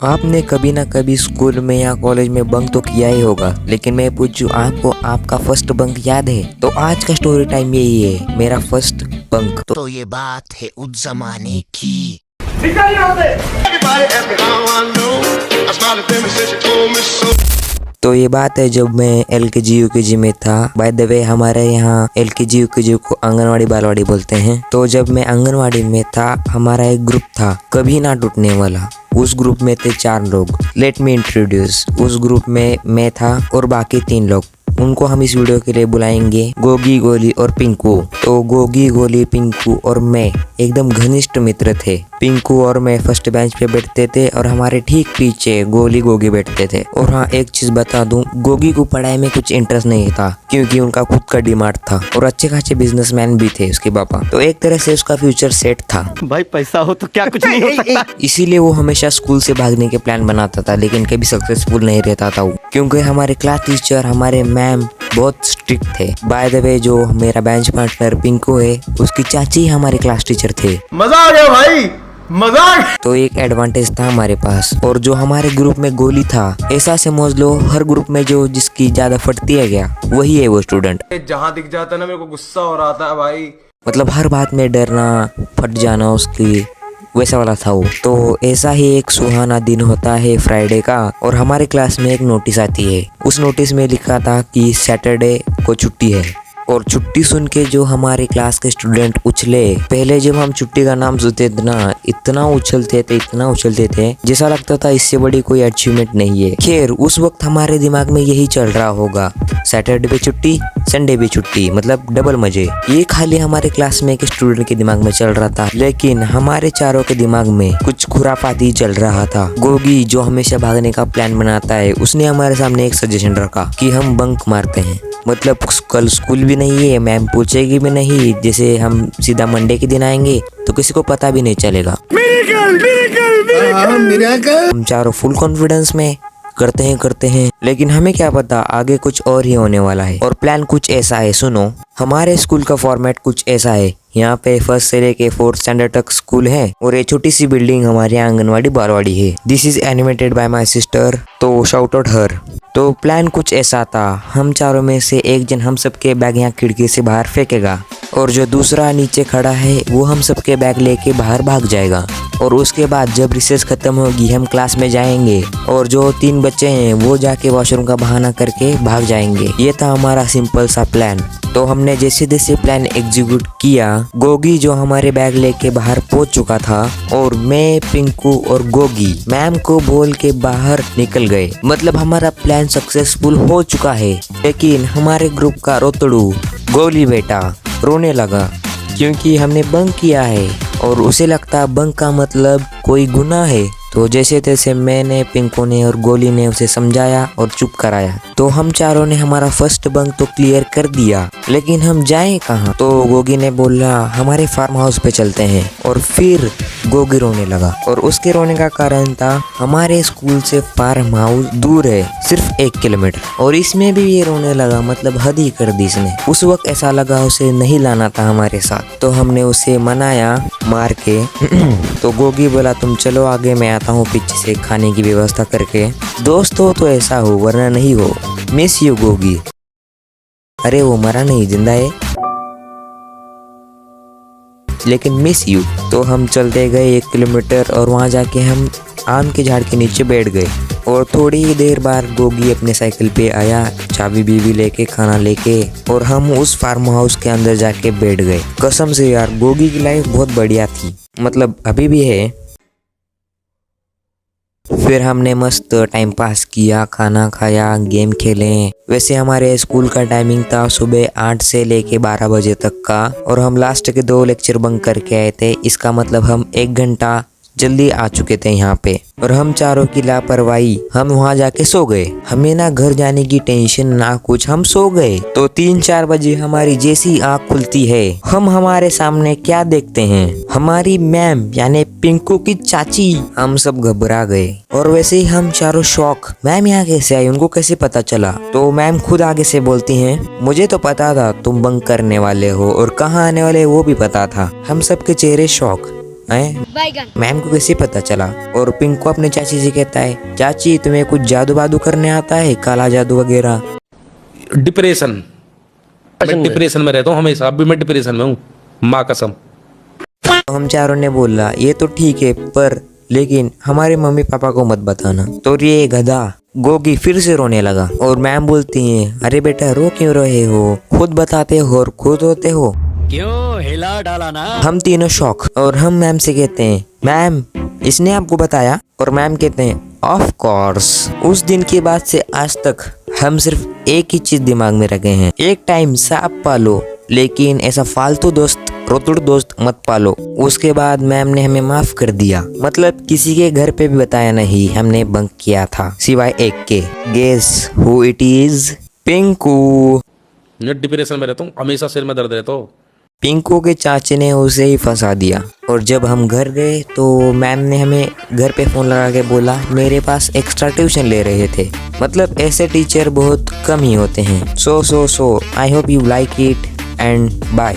आपने कभी ना कभी स्कूल में या कॉलेज में बंक तो किया ही होगा, लेकिन मैं पूछूं आपको आपका फर्स्ट बंक याद है? तो आज का स्टोरी टाइम यही है, मेरा फर्स्ट बंक। तो ये बात है उस जमाने की। निकल यहाँ से। तो ये बात है जब मैं LKG UKG में था। बाय द वे हमारे यहाँ LKG UKG को आंगनवाड़ी बालवाड़ी बोलते हैं। तो जब मैं आंगनवाड़ी में था, हमारा एक ग्रुप था कभी ना टूटने वाला। उस ग्रुप में थे 4 लोग। Let me introduce. उस ग्रुप में मैं था और बाकी 3 लोग। उनको हम इस वीडियो के लिए बुलाएंगे गोगी, गोली और पिंकू। तो गोगी, गोली, पिंकू और मैं एकदम घनिष्ठ मित्र थे। पिंकू और मैं फर्स्ट बेंच पे बैठते थे और हमारे ठीक पीछे गोली, गोगी बैठते थे। और हाँ, एक चीज बता दूं, गोगी को पढ़ाई में कुछ इंटरेस्ट नहीं था क्योंकि उनका खुद का डिमांड था और अच्छे खासे बिजनेसमैन भी थे उसके पापा। तो एक तरह से उसका फ्यूचर सेट था। भाई पैसा हो तो क्या कुछ नहीं हो सकता। इसीलिए वो हमेशा स्कूल से भागने के प्लान बनाता था, लेकिन कभी सक्सेसफुल नहीं रहता था वो, क्योंकि हमारे क्लास टीचर, हमारे मैम बहुत स्ट्रिक्ट थे। बाय द वे जो मेरा बेंच पार्टनर पिंकू है, उसकी चाची हमारे क्लास टीचर थे। मजा आ गया भाई, मजा आ गया। तो एक एडवांटेज था हमारे पास। और जो हमारे ग्रुप में गोली था, ऐसा समझ लो हर ग्रुप में जो जिसकी ज्यादा फटती है क्या, वही है वो स्टूडेंट। जहाँ दिख जाता है ना, मेरे को गुस्सा हो रहा था भाई। मतलब हर बात में डरना, फट जाना उसकी, वैसा वाला था वो। तो ऐसा ही एक सुहाना दिन होता है फ्राइडे का, और हमारे क्लास में एक नोटिस आती है। उस नोटिस में लिखा था कि सैटरडे को छुट्टी है। और छुट्टी सुन के जो हमारे क्लास के स्टूडेंट उछले। पहले जब हम छुट्टी का नाम सुनते थे ना, इतना उछलते थे जैसा लगता था इससे बड़ी कोई अचीवमेंट नहीं है। खैर, उस वक्त हमारे दिमाग में यही चल रहा होगा, सैटरडे पे छुट्टी, संडे भी छुट्टी, मतलब डबल मजे। ये खाली हमारे क्लास में एक स्टूडेंट के दिमाग में चल रहा था, लेकिन हमारे चारों के दिमाग में कुछ खुरापाती चल रहा था। गोगी जो हमेशा भागने का प्लान बनाता है, उसने हमारे सामने एक सजेशन रखा कि हम बंक मारते हैं। मतलब कल स्कूल भी नहीं है, मैम पूछेगी भी नहीं, जैसे हम सीधा मंडे के दिन आएंगे तो किसी को पता भी नहीं चलेगा। हम चारों फुल कॉन्फिडेंस में करते हैं, लेकिन हमें क्या पता आगे कुछ और ही होने वाला है। और प्लान कुछ ऐसा है, सुनो। हमारे स्कूल का फॉर्मेट कुछ ऐसा है, यहाँ पे 1st से लेके 4th स्टैंडर्ड तक स्कूल है और ये छोटी सी बिल्डिंग हमारी आंगनवाड़ी बालवाड़ी है। This is animated by my sister, तो शाउट आउट हर। तो प्लान कुछ ऐसा था, हम चारों में से एक जन हम सबके बैग यहाँ खिड़की से बाहर फेंकेगा और जो दूसरा नीचे खड़ा है वो हम सबके बैग लेके बाहर भाग जाएगा। और उसके बाद जब रिसेस खत्म होगी हम क्लास में जाएंगे और जो 3 बच्चे हैं वो जाके वॉशरूम का बहाना करके भाग जाएंगे। ये था हमारा सिंपल सा प्लान। तो हमने जैसे जैसे प्लान एग्जीक्यूट किया, गोगी जो हमारे बैग लेके बाहर पहुंच चुका था और मैं, पिंकू और गोगी मैम को बोल के बाहर निकल गए। मतलब हमारा प्लान सक्सेसफुल हो चुका है। लेकिन हमारे ग्रुप का रोतड़ू गोली बेटा रोने लगा क्योंकि हमने बंक किया है और उसे लगता बंक का मतलब कोई गुनाह है। तो जैसे तैसे मैंने, पिंकू ने और गोली ने उसे समझाया और चुप कराया। तो हम चारों ने हमारा फर्स्ट बंक तो क्लियर कर दिया, लेकिन हम जाएं कहाँ? तो गोगी ने बोला हमारे फार्म हाउस पे चलते हैं। और फिर गोगी रोने लगा और उसके रोने का कारण था हमारे स्कूल से फार्म हाउस दूर है, सिर्फ 1 किलोमीटर। और इसमें भी ये रोने लगा, मतलब हद ही कर दी इसने। उस वक्त ऐसा लगा उसे नहीं लाना था हमारे साथ, तो हमने उसे मनाया मार के। तो गोगी बोला तुम चलो आगे, मैं आता हूँ पीछे से खाने की व्यवस्था करके। दोस्त हो तो ऐसा हो, वरना नहीं हो। Miss you Gogi. अरे वो मरा नहीं, जिंदा है, लेकिन मिस यू। तो हम चलते गए 1 किलोमीटर और वहाँ जाके हम आम के झाड़ के नीचे बैठ गए। और थोड़ी ही देर बाद गोगी अपने साइकिल पे आया, चाबी बीवी लेके, खाना लेके, और हम उस फार्म हाउस के अंदर जाके बैठ गए। कसम से यार, गोगी की लाइफ बहुत बढ़िया थी, मतलब अभी भी है। फिर हमने मस्त टाइम पास किया, खाना खाया, गेम खेले। वैसे हमारे स्कूल का टाइमिंग था सुबह 8 से लेके 12 बजे तक का, और हम लास्ट के 2 लेक्चर बंक करके आए थे। इसका मतलब हम 1 घंटा जल्दी आ चुके थे यहाँ पे। और हम चारों की लापरवाही, हम वहाँ जाके सो गए। हमें ना घर जाने की टेंशन ना कुछ, हम सो गए। तो 3-4 बजे हमारी जैसी आँख खुलती है, हम हमारे सामने क्या देखते हैं? हमारी मैम यानी पिंकू की चाची। हम सब घबरा गए और वैसे ही हम चारों शॉक, मैम यहाँ कैसे आई, उनको कैसे पता चला? तो मैम खुद आगे से बोलती हैं मुझे तो पता था तुम बंक करने वाले हो और कहाँ आने वाले वो भी पता था। हम सबके चेहरे शॉक। हैं? मैम को कैसे पता चला? और पिंकू अपने चाची से कहता है, चाची तुम्हें कुछ जादू बादू करने आता है, काला जादू वगैरह? डिप्रेशन, मैं डिप्रेशन में रहता हूँ हमेशा, अभी मैं डिप्रेशन में हूँ, माँ कसम। तो हम चारों ने बोला ये तो ठीक है, पर लेकिन हमारे मम्मी पापा को मत बताना। तो ये गधा गोगी फिर से रोने लगा और मैम बोलती हैं, अरे बेटा रो क्यों रहे हो, खुद बताते हो और खुद होते हो। क्यों हिला डाला ना। हम तीनों शौक और हम मैम से कहते हैं, मैम इसने आपको बताया? और मैम कहते हैं, ऑफ कोर्स। उस दिन के बाद से आज तक हम सिर्फ एक ही चीज दिमाग में रखे हैं, एक टाइम सांप पालो, लेकिन ऐसा फालतू दोस्त रोतुड़ दोस्त मत पालो। उसके बाद मैम ने हमें माफ कर दिया, मतलब किसी के घर पे भी बताया नहीं हमने बंक किया था, सिवाय एक के। Guess who it is? Pinku. मैं डिप्रेशन में रहता हूँ, हमेशा सिर में दर्द रहता हो। पिंकू के चाचे ने उसे ही फंसा दिया। और जब हम घर गए तो मैम ने हमें घर पे फोन लगा के बोला मेरे पास एक्स्ट्रा ट्यूशन ले रहे थे। मतलब ऐसे टीचर बहुत कम ही होते हैं। So I hope you like it and bye.